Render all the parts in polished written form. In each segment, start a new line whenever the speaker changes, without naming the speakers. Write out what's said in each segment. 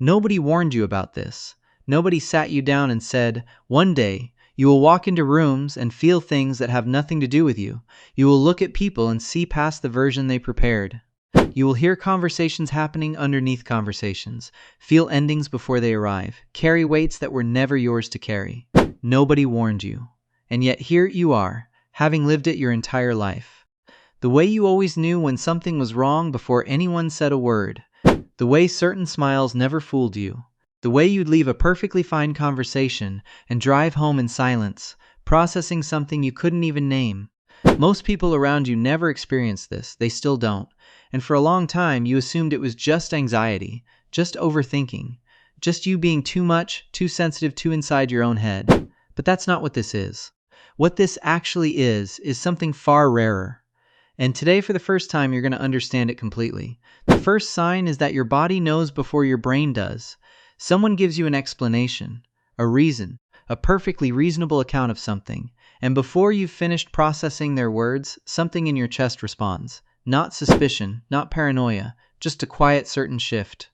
Nobody warned you about this. Nobody sat you down and said, one day, you will walk into rooms and feel things that have nothing to do with you. You will look at people and see past the version they prepared. You will hear conversations happening underneath conversations, feel endings before they arrive, carry weights that were never yours to carry. Nobody warned you. And yet here you are, having lived it your entire life. The way you always knew when something was wrong before anyone said a word. The way certain smiles never fooled you. The way you'd leave a perfectly fine conversation and drive home in silence, processing something you couldn't even name. Most people around you never experienced this, they still don't. And for a long time, you assumed it was just anxiety, just overthinking, just you being too much, too sensitive, too inside your own head. But that's not what this is. What this actually is something far rarer. And today, for the first time, you're going to understand it completely. The first sign is that your body knows before your brain does. Someone gives you an explanation, a reason, a perfectly reasonable account of something, and before you've finished processing their words, something in your chest responds. Not suspicion, not paranoia, just a quiet certain shift.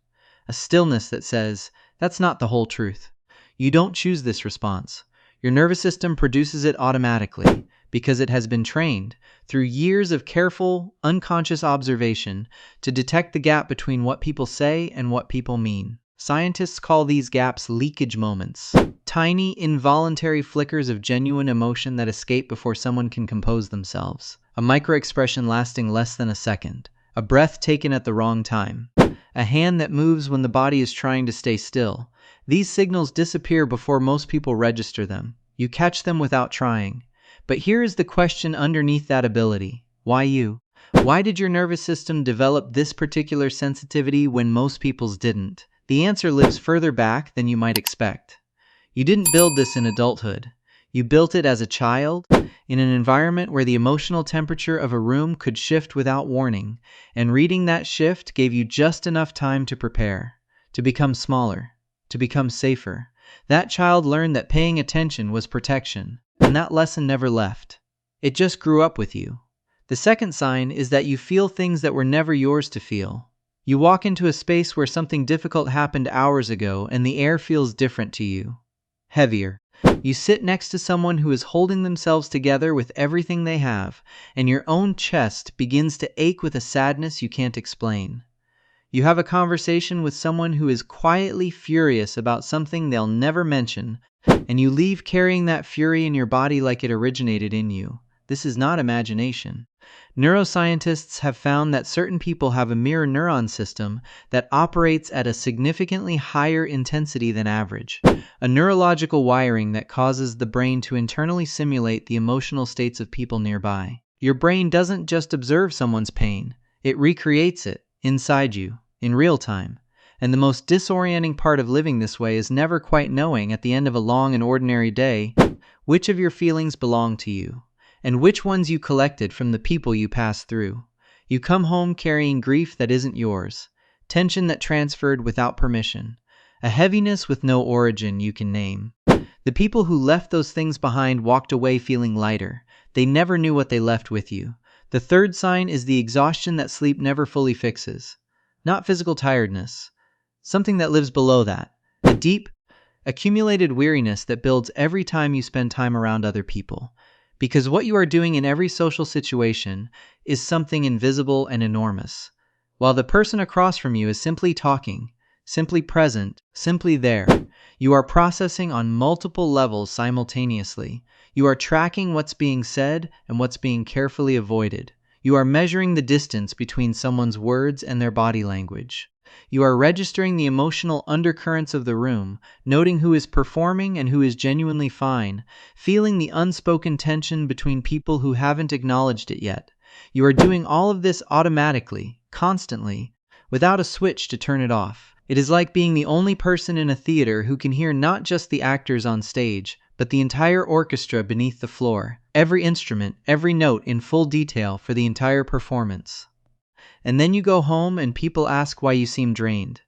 A stillness that says, that's not the whole truth. You don't choose this response. Your nervous system produces it automatically because it has been trained through years of careful, unconscious observation to detect the gap between what people say and what people mean. Scientists call these gaps leakage moments, tiny, involuntary flickers of genuine emotion that escape before someone can compose themselves. A micro-expression lasting less than a second, a breath taken at the wrong time, a hand that moves when the body is trying to stay still. These signals disappear before most people register them. You catch them without trying. But here is the question underneath that ability. Why you? Why did your nervous system develop this particular sensitivity when most people's didn't? The answer lives further back than you might expect. You didn't build this in adulthood. You built it as a child, in an environment where the emotional temperature of a room could shift without warning, and reading that shift gave you just enough time to prepare, to become smaller, to become safer. That child learned that paying attention was protection, and that lesson never left. It just grew up with you. The second sign is that you feel things that were never yours to feel. You walk into a space where something difficult happened hours ago and the air feels different to you. Heavier. You sit next to someone who is holding themselves together with everything they have, and your own chest begins to ache with a sadness you can't explain. You have a conversation with someone who is quietly furious about something they'll never mention, and you leave carrying that fury in your body like it originated in you. This is not imagination. Neuroscientists have found that certain people have a mirror neuron system that operates at a significantly higher intensity than average, a neurological wiring that causes the brain to internally simulate the emotional states of people nearby. Your brain doesn't just observe someone's pain, it recreates it inside you, in real time. And the most disorienting part of living this way is never quite knowing at the end of a long and ordinary day which of your feelings belong to you, and which ones you collected from the people you passed through. You come home carrying grief that isn't yours, tension that transferred without permission, a heaviness with no origin you can name. The people who left those things behind walked away feeling lighter. They never knew what they left with you. The third sign is the exhaustion that sleep never fully fixes. Not physical tiredness, something that lives below that. A deep, accumulated weariness that builds every time you spend time around other people. Because what you are doing in every social situation is something invisible and enormous, while the person across from you is simply talking, simply present, simply there. You are processing on multiple levels simultaneously. You are tracking what's being said and what's being carefully avoided. You are measuring the distance between someone's words and their body language. You are registering the emotional undercurrents of the room, noting who is performing and who is genuinely fine, feeling the unspoken tension between people who haven't acknowledged it yet. You are doing all of this automatically, constantly, without a switch to turn it off. It is like being the only person in a theater who can hear not just the actors on stage, but the entire orchestra beneath the floor, every instrument, every note in full detail for the entire performance. And then you go home and people ask why you seem drained,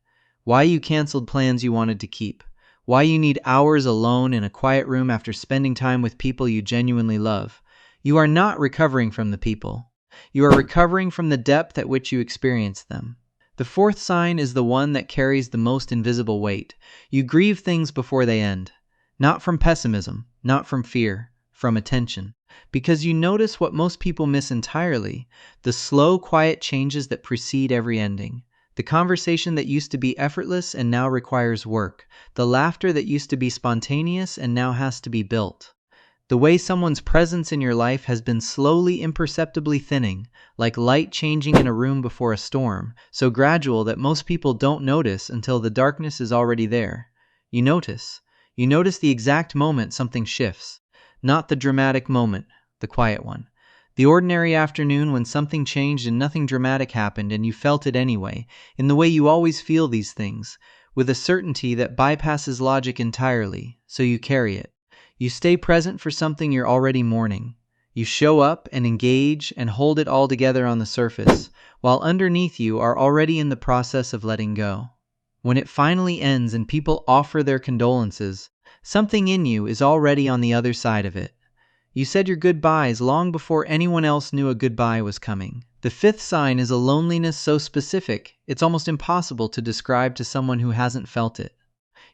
why you canceled plans you wanted to keep, why you need hours alone in a quiet room after spending time with people you genuinely love. You are not recovering from the people. You are recovering from the depth at which you experienced them. The fourth sign is the one that carries the most invisible weight. You grieve things before they end. Not from pessimism, not from fear, from attention. Because you notice what most people miss entirely, the slow, quiet changes that precede every ending. The conversation that used to be effortless and now requires work. The laughter that used to be spontaneous and now has to be built. The way someone's presence in your life has been slowly, imperceptibly thinning, like light changing in a room before a storm, so gradual that most people don't notice until the darkness is already there. You notice. You notice the exact moment something shifts. Not the dramatic moment, the quiet one. The ordinary afternoon when something changed and nothing dramatic happened and you felt it anyway, in the way you always feel these things, with a certainty that bypasses logic entirely, so you carry it. You stay present for something you're already mourning. You show up and engage and hold it all together on the surface, while underneath you are already in the process of letting go. When it finally ends and people offer their condolences, something in you is already on the other side of it. You said your goodbyes long before anyone else knew a goodbye was coming. The fifth sign is a loneliness so specific, it's almost impossible to describe to someone who hasn't felt it.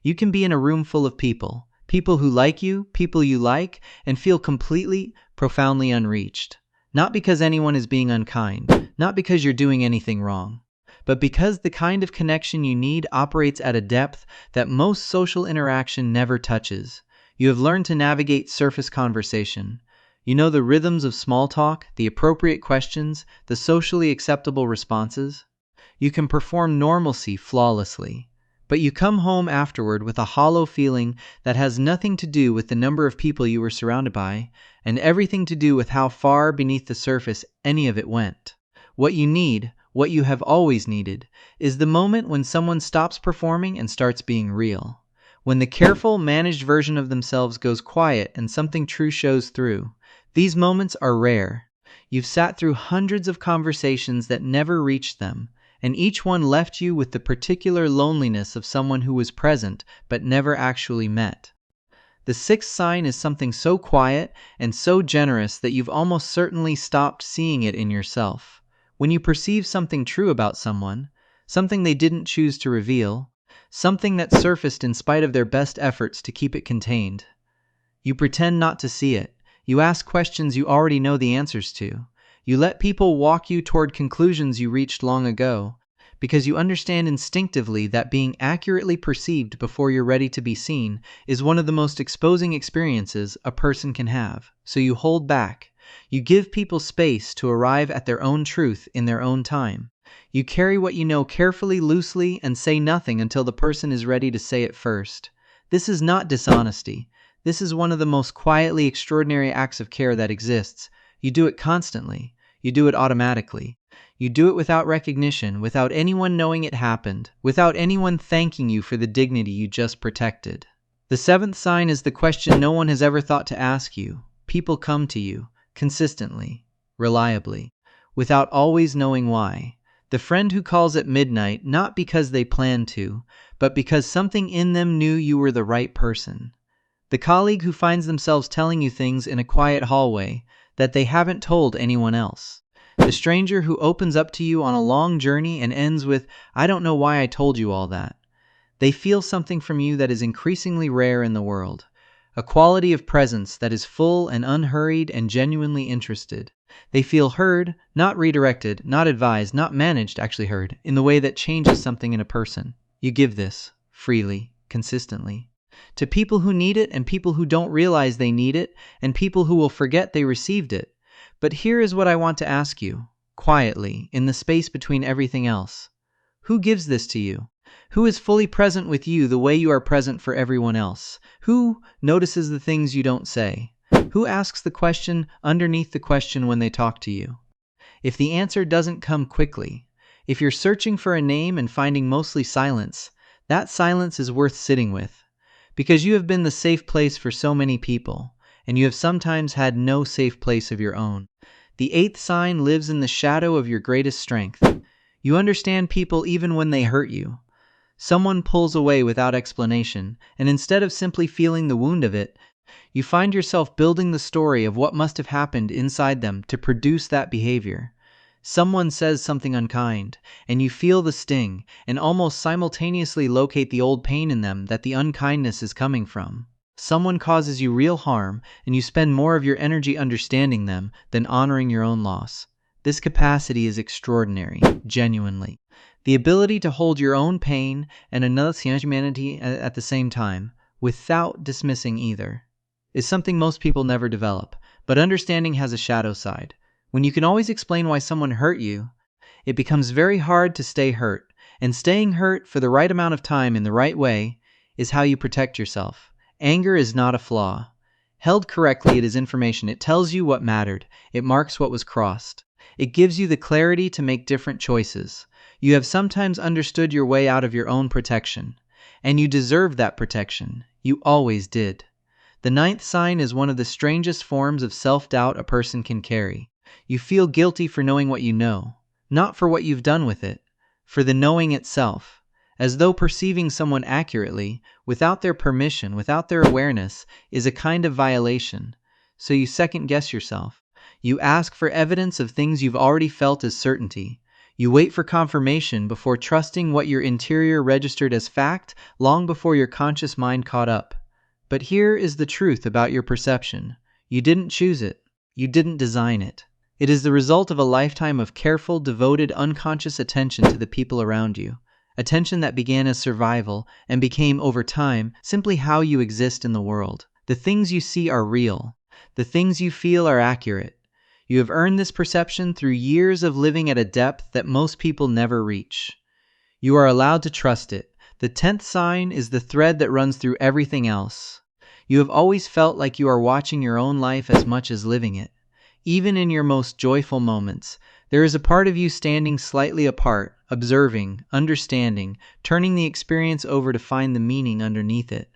You can be in a room full of people. People who like you, people you like, and feel completely, profoundly unreached. Not because anyone is being unkind, not because you're doing anything wrong, but because the kind of connection you need operates at a depth that most social interaction never touches. You have learned to navigate surface conversation. You know the rhythms of small talk, the appropriate questions, the socially acceptable responses. You can perform normalcy flawlessly. But you come home afterward with a hollow feeling that has nothing to do with the number of people you were surrounded by, and everything to do with how far beneath the surface any of it went. What you need, what you have always needed, is the moment when someone stops performing and starts being real. When the careful, managed version of themselves goes quiet and something true shows through. These moments are rare. You've sat through hundreds of conversations that never reached them, and each one left you with the particular loneliness of someone who was present but never actually met. The sixth sign is something so quiet and so generous that you've almost certainly stopped seeing it in yourself. When you perceive something true about someone, something they didn't choose to reveal, something that surfaced in spite of their best efforts to keep it contained, you pretend not to see it. You ask questions you already know the answers to. You let people walk you toward conclusions you reached long ago, because you understand instinctively that being accurately perceived before you're ready to be seen is one of the most exposing experiences a person can have. So you hold back. You give people space to arrive at their own truth in their own time. You carry what you know carefully, loosely, and say nothing until the person is ready to say it first. This is not dishonesty. This is one of the most quietly extraordinary acts of care that exists. You do it constantly. You do it automatically. You do it without recognition, without anyone knowing it happened, without anyone thanking you for the dignity you just protected. The seventh sign is the question no one has ever thought to ask you. People come to you, consistently, reliably, without always knowing why. The friend who calls at midnight, not because they planned to, but because something in them knew you were the right person. The colleague who finds themselves telling you things in a quiet hallway that they haven't told anyone else. The stranger who opens up to you on a long journey and ends with, "I don't know why I told you all that." They feel something from you that is increasingly rare in the world. A quality of presence that is full and unhurried and genuinely interested. They feel heard, not redirected, not advised, not managed, actually heard, in the way that changes something in a person. You give this, freely, consistently, to people who need it and people who don't realize they need it and people who will forget they received it. But here is what I want to ask you, quietly, in the space between everything else. Who gives this to you? Who is fully present with you the way you are present for everyone else? Who notices the things you don't say? Who asks the question underneath the question when they talk to you? If the answer doesn't come quickly, if you're searching for a name and finding mostly silence, that silence is worth sitting with. Because you have been the safe place for so many people, and you have sometimes had no safe place of your own. The eighth sign lives in the shadow of your greatest strength. You understand people even when they hurt you. Someone pulls away without explanation, and instead of simply feeling the wound of it, you find yourself building the story of what must have happened inside them to produce that behavior. Someone says something unkind, and you feel the sting, and almost simultaneously locate the old pain in them that the unkindness is coming from. Someone causes you real harm, and you spend more of your energy understanding them than honoring your own loss. This capacity is extraordinary, genuinely. The ability to hold your own pain and another's humanity at the same time, without dismissing either, is something most people never develop. But understanding has a shadow side. When you can always explain why someone hurt you, it becomes very hard to stay hurt. And staying hurt for the right amount of time in the right way is how you protect yourself. Anger is not a flaw. Held correctly, it is information. It tells you what mattered. It marks what was crossed. It gives you the clarity to make different choices. You have sometimes understood your way out of your own protection. And you deserve that protection. You always did. The ninth sign is one of the strangest forms of self-doubt a person can carry. You feel guilty for knowing what you know, not for what you've done with it, for the knowing itself, as though perceiving someone accurately, without their permission, without their awareness, is a kind of violation. So you second-guess yourself. You ask for evidence of things you've already felt as certainty. You wait for confirmation before trusting what your interior registered as fact long before your conscious mind caught up. But here is the truth about your perception. You didn't choose it. You didn't design it. It is the result of a lifetime of careful, devoted, unconscious attention to the people around you. Attention that began as survival and became, over time, simply how you exist in the world. The things you see are real. The things you feel are accurate. You have earned this perception through years of living at a depth that most people never reach. You are allowed to trust it. The 10th sign is the thread that runs through everything else. You have always felt like you are watching your own life as much as living it. Even in your most joyful moments, there is a part of you standing slightly apart, observing, understanding, turning the experience over to find the meaning underneath it.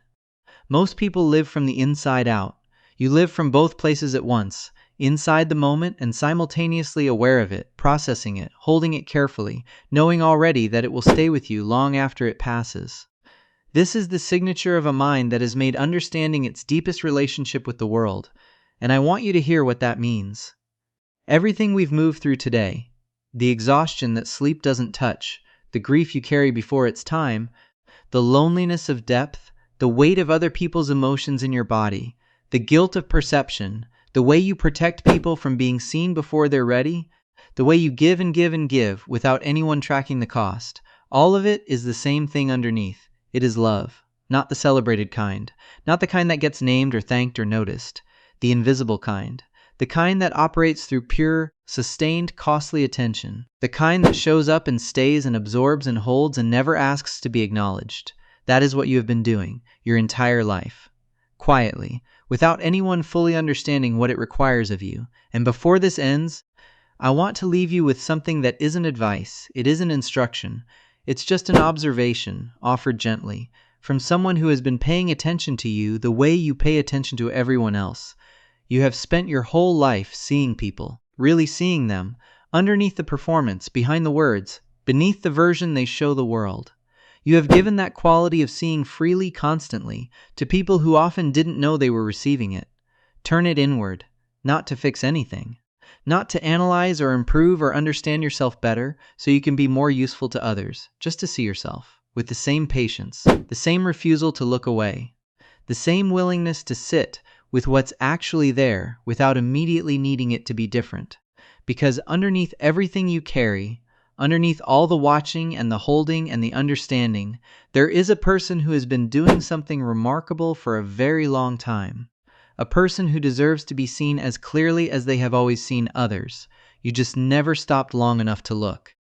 Most people live from the inside out. You live from both places at once, inside the moment and simultaneously aware of it, processing it, holding it carefully, knowing already that it will stay with you long after it passes. This is the signature of a mind that has made understanding its deepest relationship with the world, and I want you to hear what that means. Everything we've moved through today, the exhaustion that sleep doesn't touch, the grief you carry before its time, the loneliness of depth, the weight of other people's emotions in your body, the guilt of perception, the way you protect people from being seen before they're ready, the way you give and give and give without anyone tracking the cost, all of it is the same thing underneath. It is love, not the celebrated kind, not the kind that gets named or thanked or noticed, the invisible kind, the kind that operates through pure, sustained, costly attention, the kind that shows up and stays and absorbs and holds and never asks to be acknowledged. That is what you have been doing your entire life, quietly, without anyone fully understanding what it requires of you. And before this ends, I want to leave you with something that isn't advice, it isn't instruction. It's just an observation, offered gently, from someone who has been paying attention to you the way you pay attention to everyone else. You have spent your whole life seeing people, really seeing them, underneath the performance, behind the words, beneath the version they show the world. You have given that quality of seeing freely, constantly, to people who often didn't know they were receiving it. Turn it inward, not to fix anything. Not to analyze or improve or understand yourself better so you can be more useful to others, just to see yourself, with the same patience, the same refusal to look away, the same willingness to sit with what's actually there without immediately needing it to be different. Because underneath everything you carry, underneath all the watching and the holding and the understanding, there is a person who has been doing something remarkable for a very long time. A person who deserves to be seen as clearly as they have always seen others. You just never stopped long enough to look.